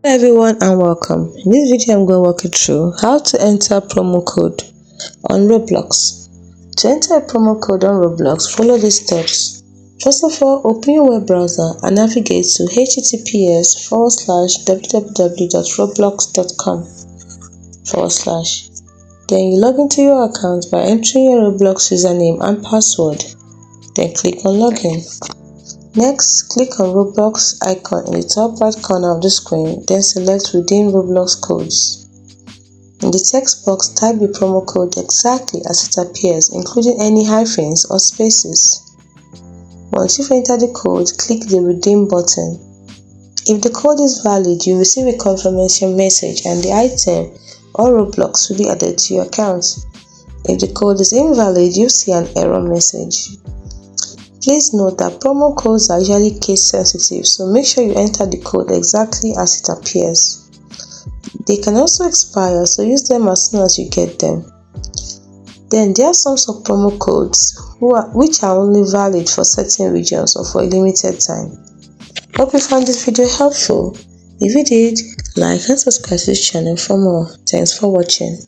Hello everyone and welcome. In this video I'm going to walk you through how to enter promo code on Roblox. To enter a promo code on Roblox, follow these steps. First of all, open your web browser and navigate to https://www.roblox.com/. Then you log into your account by entering your Roblox username and password. Then click on login. Next, click on Roblox icon in the top right corner of the screen, then select Redeem Roblox Codes. In the text box, type the promo code exactly as it appears, including any hyphens or spaces. Once you've entered the code, click the Redeem button. If the code is valid, you will receive a confirmation message and the item or Roblox will be added to your account. If the code is invalid, you'll see an error message. Please note that promo codes are usually case sensitive, so make sure you enter the code exactly as it appears. They can also expire, so use them as soon as you get them. Then there are some promo codes which are only valid for certain regions or for a limited time. Hope you found this video helpful. If you did, like and subscribe to this channel for more. Thanks for watching.